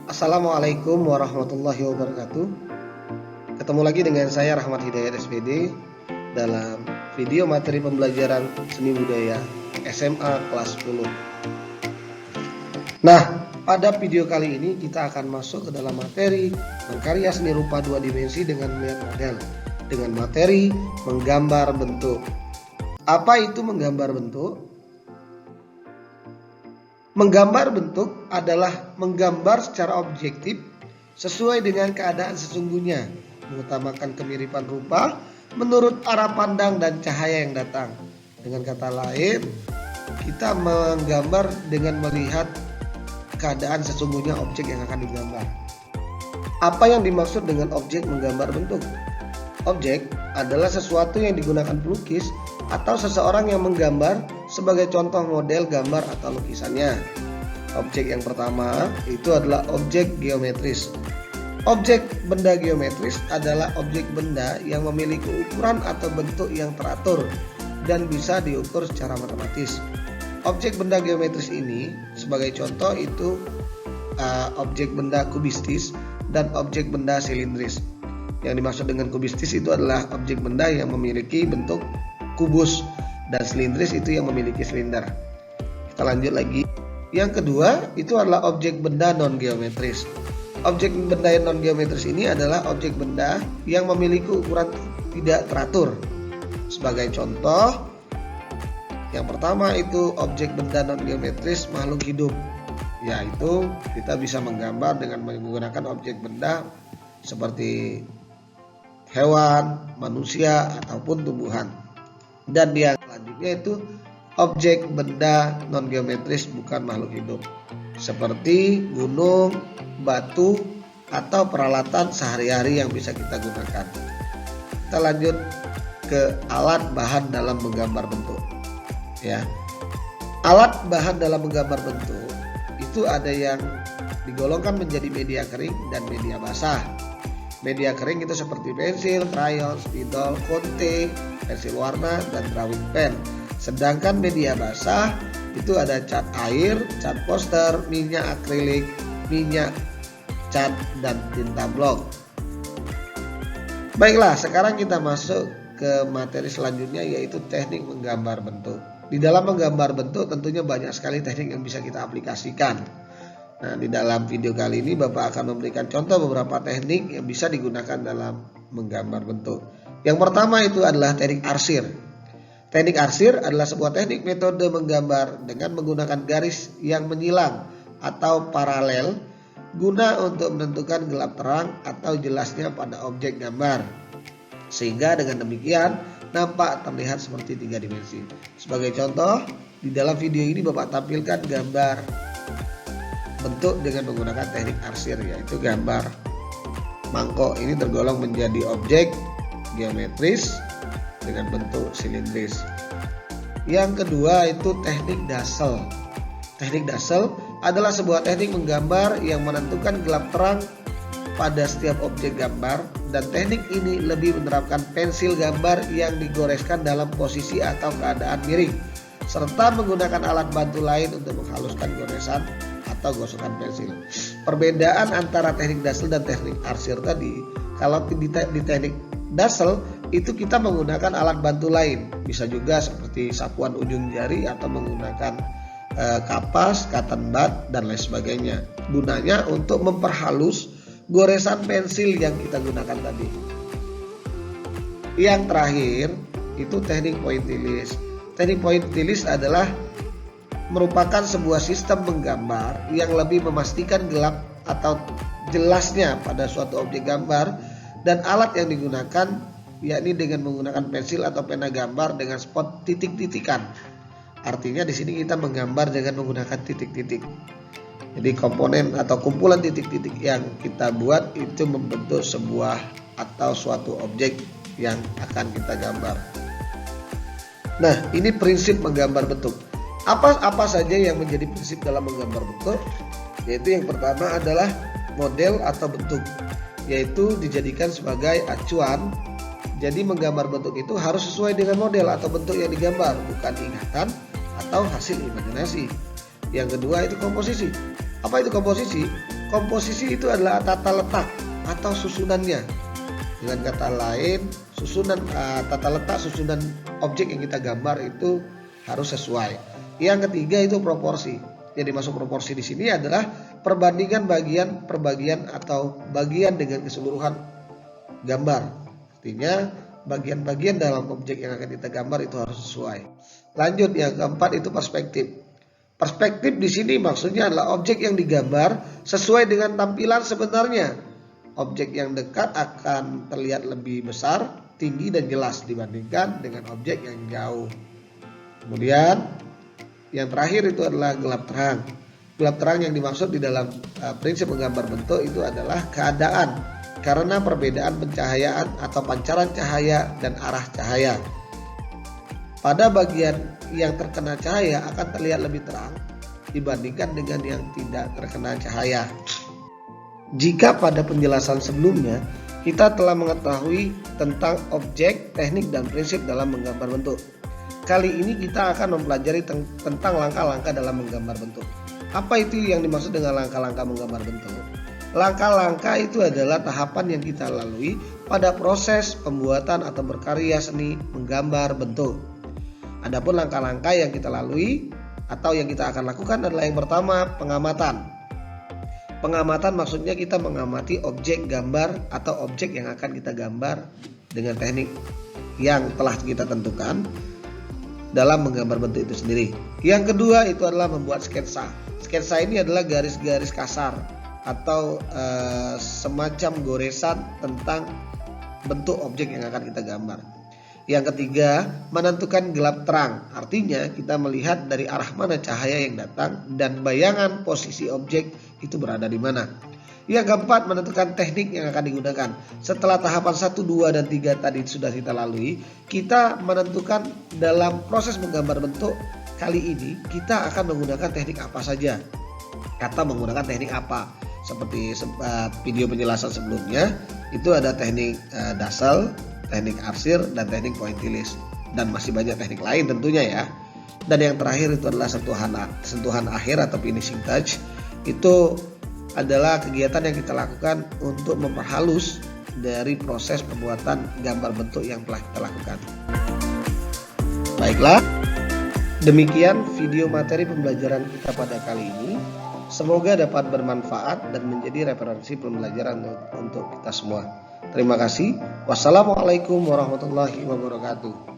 Assalamualaikum warahmatullahi wabarakatuh. Ketemu lagi dengan saya Rahmat Hidayat SPD dalam video materi pembelajaran seni budaya SMA kelas 10. Nah, pada video kali ini kita akan masuk ke dalam materi mengkarya seni rupa 2 dimensi dengan melihat model dengan materi menggambar bentuk. Apa itu menggambar bentuk? Menggambar bentuk adalah menggambar secara objektif sesuai dengan keadaan sesungguhnya, mengutamakan kemiripan rupa menurut arah pandang dan cahaya yang datang. Dengan kata lain, kita menggambar dengan melihat keadaan sesungguhnya objek yang akan digambar. Apa yang dimaksud dengan objek menggambar bentuk? Objek adalah sesuatu yang digunakan pelukis atau seseorang yang menggambar sebagai contoh model gambar atau lukisannya. Objek yang pertama itu adalah objek geometris. Objek benda geometris adalah objek benda yang memiliki ukuran atau bentuk yang teratur dan bisa diukur secara matematis. Objek benda geometris ini sebagai contoh itu objek benda kubistis dan objek benda silindris. Yang dimaksud dengan kubistis itu adalah objek benda yang memiliki bentuk kubus dan silindris itu yang memiliki silinder. Kita lanjut lagi. Yang kedua itu adalah objek benda non geometris. Objek benda non geometris ini adalah objek benda yang memiliki ukuran tidak teratur. Sebagai contoh, yang pertama itu objek benda non geometris makhluk hidup, yaitu kita bisa menggambar dengan menggunakan objek benda seperti hewan, manusia ataupun tumbuhan. Dan yang selanjutnya itu objek benda non geometris bukan makhluk hidup, seperti gunung, batu, atau peralatan sehari-hari yang bisa kita gunakan. Kita lanjut ke alat bahan dalam menggambar bentuk. Ya, alat bahan dalam menggambar bentuk itu ada yang digolongkan menjadi media kering dan media basah. Media kering itu seperti pensil, krayon, spidol, konte, pensil warna, dan drawing pen. Sedangkan media basah itu ada cat air, cat poster, minyak akrilik, minyak cat, dan tinta blok. Baiklah, sekarang kita masuk ke materi selanjutnya, yaitu teknik menggambar bentuk. Di dalam menggambar bentuk tentunya banyak sekali teknik yang bisa kita aplikasikan. Nah, di dalam video kali ini Bapak akan memberikan contoh beberapa teknik yang bisa digunakan dalam menggambar bentuk. Yang pertama itu adalah teknik arsir. Teknik arsir adalah sebuah teknik metode menggambar dengan menggunakan garis yang menyilang atau paralel guna untuk menentukan gelap terang atau jelasnya pada objek gambar. Sehingga dengan demikian nampak terlihat seperti 3 dimensi. Sebagai contoh, di dalam video ini Bapak tampilkan gambar bentuk dengan menggunakan teknik arsir, yaitu gambar mangkok ini tergolong menjadi objek geometris dengan bentuk silindris. Yang kedua itu teknik dassel. Teknik dassel adalah sebuah teknik menggambar yang menentukan gelap terang pada setiap objek gambar, dan teknik ini lebih menerapkan pensil gambar yang digoreskan dalam posisi atau keadaan miring, serta menggunakan alat bantu lain untuk menghaluskan goresan atau gosokan pensil. Perbedaan antara teknik dassel dan teknik arsir tadi, kalau di teknik dassel itu kita menggunakan alat bantu lain, bisa juga seperti sapuan ujung jari atau menggunakan kapas, cotton bud, dan lain sebagainya. Gunanya untuk memperhalus goresan pensil yang kita gunakan tadi. Yang terakhir itu teknik pointillis. Teknik pointillis adalah merupakan sebuah sistem menggambar yang lebih memastikan gelap atau jelasnya pada suatu objek gambar, dan alat yang digunakan yakni dengan menggunakan pensil atau pena gambar dengan spot titik-titikan. Artinya di sini kita menggambar dengan menggunakan titik-titik. Jadi komponen atau kumpulan titik-titik yang kita buat itu membentuk sebuah atau suatu objek yang akan kita gambar. Nah, ini prinsip menggambar bentuk. Apa saja yang menjadi prinsip dalam menggambar bentuk? Yaitu yang pertama adalah model atau bentuk, yaitu dijadikan sebagai acuan. Jadi menggambar bentuk itu harus sesuai dengan model atau bentuk yang digambar, bukan ingatan atau hasil imajinasi. Yang kedua itu komposisi. Apa itu komposisi? Komposisi itu adalah tata letak atau susunannya. Dengan kata lain, tata letak susunan objek yang kita gambar itu harus sesuai. Yang ketiga itu proporsi. Yang dimaksud proporsi di sini adalah perbandingan bagian per bagian atau bagian dengan keseluruhan gambar. Artinya bagian-bagian dalam objek yang akan kita gambar itu harus sesuai. Lanjut, yang keempat itu perspektif. Perspektif di sini maksudnya adalah objek yang digambar sesuai dengan tampilan sebenarnya. Objek yang dekat akan terlihat lebih besar, tinggi dan jelas dibandingkan dengan objek yang jauh. Kemudian yang terakhir itu adalah gelap terang. Gelap terang yang dimaksud di dalam prinsip menggambar bentuk itu adalah keadaan karena perbedaan pencahayaan atau pancaran cahaya dan arah cahaya. Pada bagian yang terkena cahaya akan terlihat lebih terang dibandingkan dengan yang tidak terkena cahaya. Jika pada penjelasan sebelumnya kita telah mengetahui tentang objek, teknik, dan prinsip dalam menggambar bentuk, kali ini kita akan mempelajari tentang langkah-langkah dalam menggambar bentuk. Apa itu yang dimaksud dengan langkah-langkah menggambar bentuk? Langkah-langkah itu adalah tahapan yang kita lalui pada proses pembuatan atau berkarya seni menggambar bentuk. Adapun langkah-langkah yang kita lalui atau yang kita akan lakukan adalah yang pertama, pengamatan. Pengamatan maksudnya kita mengamati objek gambar atau objek yang akan kita gambar dengan teknik yang telah kita tentukan dalam menggambar bentuk itu sendiri. Yang kedua itu adalah membuat sketsa. Sketsa ini adalah garis-garis kasar atau semacam goresan tentang bentuk objek yang akan kita gambar. Yang ketiga, menentukan gelap terang. Artinya kita melihat dari arah mana cahaya yang datang dan bayangan posisi objek itu berada di mana. Yang keempat, menentukan teknik yang akan digunakan. Setelah tahapan 1, 2, dan 3 tadi sudah kita lalui, kita menentukan dalam proses menggambar bentuk kali ini kita akan menggunakan teknik apa saja atau menggunakan teknik apa. Seperti video penjelasan sebelumnya, itu ada teknik dasar, teknik arsir, dan teknik pointillis, dan masih banyak teknik lain tentunya ya. Dan yang terakhir itu adalah sentuhan akhir atau finishing touch. Itu adalah kegiatan yang kita lakukan untuk memperhalus dari proses pembuatan gambar bentuk yang telah kita lakukan. Baiklah, demikian video materi pembelajaran kita pada kali ini. Semoga dapat bermanfaat dan menjadi referensi pembelajaran untuk kita semua. Terima kasih. Wassalamualaikum warahmatullahi wabarakatuh.